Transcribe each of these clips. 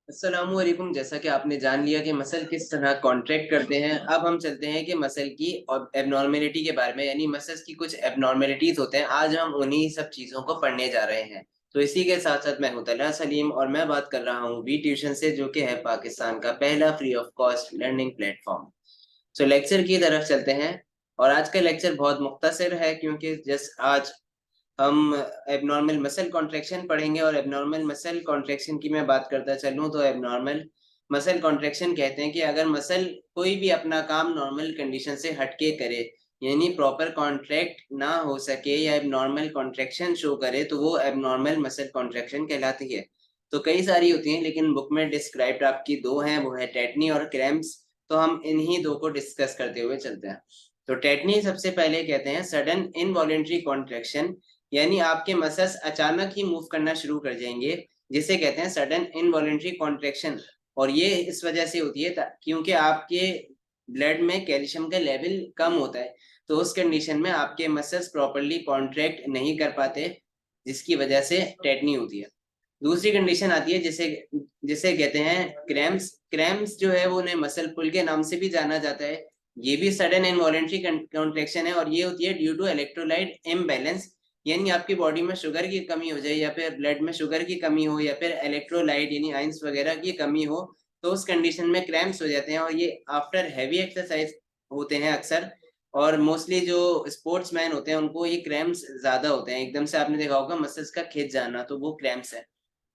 अस्सलामुअलैकुम। जैसा कि आपने जान लिया कि मसल किस तरह कॉन्ट्रैक्ट करते हैं, अब हम चलते हैं कि मसल की और एबनॉर्मेलिटी के बारे में, यानी मसल्स की कुछ एबनॉर्मेलिटीज होते हैं। आज हम उन्हीं सब चीज़ों को पढ़ने जा रहे हैं। तो इसी के साथ साथ मैं हूं तलहा सलीम और मैं बात कर रहा हूं वी ट्यूशन से, जो कि है पाकिस्तान का पहला free of cost learning platform. So lecture की तरफ चलते हैं। और आज का लेक्चर बहुत मुख्तसर है, क्योंकि जस्ट आज हम एबनॉर्मल मसल कॉन्ट्रैक्शन पढ़ेंगे। और एबनॉर्मल मसल कॉन्ट्रैक्शन की मैं बात करता चलूँ तो एबनॉर्मल मसल कॉन्ट्रैक्शन कहते हैं कि अगर मसल कोई भी अपना काम नॉर्मल कंडीशन से हटके करे, यानी प्रॉपर कॉन्ट्रैक्ट ना हो सके या एबनॉर्मल कॉन्ट्रैक्शन शो करे, तो वो एबनॉर्मल मसल कॉन्ट्रैक्शन कहलाती है। तो कई सारी होती हैं, लेकिन बुक में डिस्क्राइब्ड आपकी दो हैं, वो है टेटनी और क्रैम्प्स। तो हम इन्हीं दो को डिस्कस करते हुए चलते हैं। तो टेटनी सबसे पहले कहते हैं सडन इनवॉलेंट्री कॉन्ट्रैक्शन, यानी आपके मसल्स अचानक ही मूव करना शुरू कर जाएंगे, जिसे कहते हैं सडन इनवॉलेंट्री कॉन्ट्रैक्शन। और ये इस वजह से होती है क्योंकि आपके ब्लड में कैल्शियम का लेवल कम होता है। तो उस कंडीशन में आपके मसल्स प्रॉपरली कॉन्ट्रैक्ट नहीं कर पाते, जिसकी वजह से टेटनी होती है। दूसरी कंडीशन आती है जिसे जिसे कहते हैं क्रैम्प्स। क्रैम्प्स जो है वो उन्हें मसल पुल के नाम से भी जाना जाता है। ये भी सडन इनवॉलेंट्री कॉन्ट्रैक्शन है, और ये होती है ड्यू टू इलेक्ट्रोलाइट इम्बैलेंस, यानी आपकी बॉडी में शुगर की कमी हो जाए, या फिर ब्लड में शुगर की कमी हो, या फिर इलेक्ट्रोलाइट यानी आयंस वगैरह की कमी हो। तो उस कंडीशन में क्रैम्प्स हो जाते हैं, और ये आफ्टर हैवी एक्सरसाइज होते हैं अक्सर। और मोस्टली जो स्पोर्ट्स मैन होते हैं उनको ये क्रैम्प्स ज्यादा होते हैं, एकदम से आपने देखा होगा मसल्स का खिंच जाना, तो वो क्रैम्प्स है।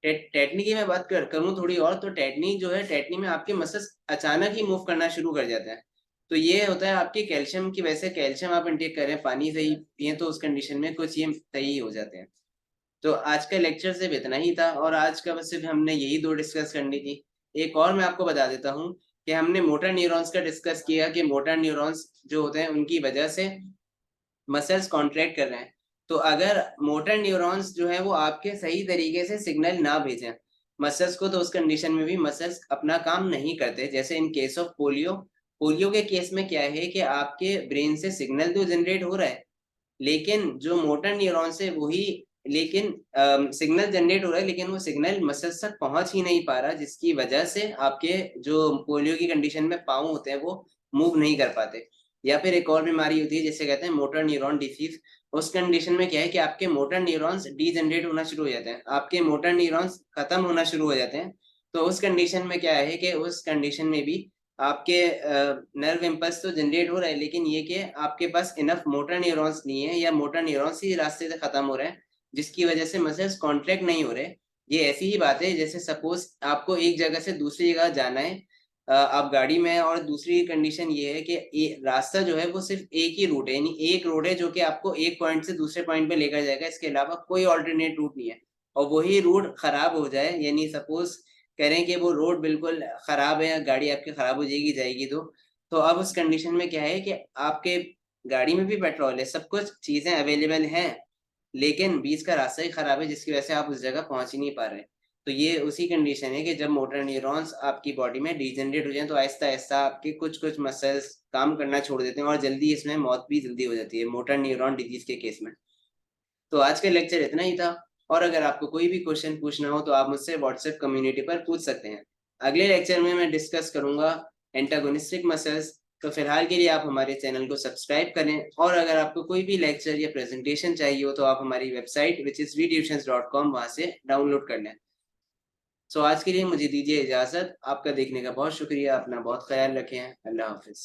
टेटनी की मैं बात करूं थोड़ी और, तो टेटनी जो है, टेटनी में आपके मसल्स अचानक ही मूव करना शुरू कर जाते हैं। तो ये होता है आपकी कैल्शियम की वजह से। कैल्शियम आप इंटेक कर रहे हैं, पानी सही पिए, तो उस कंडीशन में कुछ ये सही हो जाते हैं। तो आज का लेक्चर सिर्फ इतना ही था, और आज का बस सिर्फ हमने यही दो डिस्कस करनी थी। एक और मैं आपको बता देता हूँ कि हमने मोटर न्यूरॉन्स का डिस्कस किया, कि मोटर न्यूरॉन्स जो होते हैं उनकी वजह से मसल्स कॉन्ट्रैक्ट कर रहे हैं। तो अगर मोटर न्यूरॉन्स जो है वो आपके सही तरीके से सिग्नल ना भेजें मसल्स को, तो उस कंडीशन में भी मसल्स अपना काम नहीं करते। जैसे in case of polio, polio के केस में क्या है कि आपके ब्रेन से सिग्नल तो जनरेट हो रहा है, लेकिन जो मोटर न्यूरॉन्स है वही, लेकिन सिग्नल जनरेट हो रहा है, लेकिन वो सिग्नल मसल्स तक पहुंच ही नहीं पा रहा, जिसकी वजह से आपके जो पोलियो की कंडीशन में पाँव होते हैं वो मूव नहीं कर पाते। या फिर एक और बीमारी होती है जिसे कहते हैं मोटर न्यूरॉन डिसीज। उस कंडीशन में क्या है कि आपके मोटर न्यूरॉन्स डीजनरेट होना शुरू हो जाते हैं, आपके मोटर न्यूरॉन्स खत्म होना शुरू हो जाते हैं। तो उस कंडीशन में क्या है कि उस कंडीशन में भी आपके नर्व इम्पल्स तो जनरेट हो रहा है, लेकिन ये कि आपके पास इनफ मोटर न्यूरॉन्स नहीं है, या मोटर न्यूरॉन्स ही रास्ते से खत्म हो रहे हैं, जिसकी वजह से मसल्स कॉन्ट्रैक्ट नहीं हो रहे। ये ऐसी ही बात है जैसे सपोज आपको एक जगह से दूसरी जगह जाना है, आप गाड़ी में हैं, और दूसरी कंडीशन ये है कि रास्ता जो है वो सिर्फ एक ही रूट है, यानी एक रोड है जो कि आपको एक पॉइंट से दूसरे पॉइंट पे लेकर जाएगा, इसके अलावा कोई ऑल्टरनेट रूट नहीं है। और वही रूट खराब हो जाए, यानी सपोज करें कि वो रोड बिल्कुल खराब है, गाड़ी आपकी खराब हो जाएगी जाएगी, तो अब उस कंडीशन में क्या है कि आपके गाड़ी में भी पेट्रोल है, सब कुछ चीजें अवेलेबल हैं, लेकिन बीच का रास्ता ही खराब है, जिसकी वजह से आप उस जगह पहुंच ही नहीं पा रहे। तो ये उसी कंडीशन है कि जब मोटर न्यूरॉन्स आपकी बॉडी में डिजेनरेट हो जाए, तो आहिस्ता आहिस्ता आपके कुछ कुछ मसल्स काम करना छोड़ देते हैं, और जल्दी इसमें मौत भी जल्दी हो जाती है मोटर न्यूरॉन डिजीज के केस में। तो आज का लेक्चर इतना ही था, और अगर आपको कोई भी क्वेश्चन पूछना हो तो आप मुझसे व्हाट्सएप कम्युनिटी पर पूछ सकते हैं। अगले लेक्चर में मैं डिस्कस करूंगा एंटागोनिस्टिक मसल्स। तो फिलहाल के लिए आप हमारे चैनल को सब्सक्राइब करें, और अगर आपको कोई भी लेक्चर या प्रेजेंटेशन चाहिए हो तो आप हमारी वेबसाइट विच इज vtutions.com वहां से डाउनलोड कर लें। सो आज के लिए मुझे दीजिए इजाजत। आपका देखने का बहुत शुक्रिया। अपना बहुत ख्याल रखें। अल्लाह हाफिज।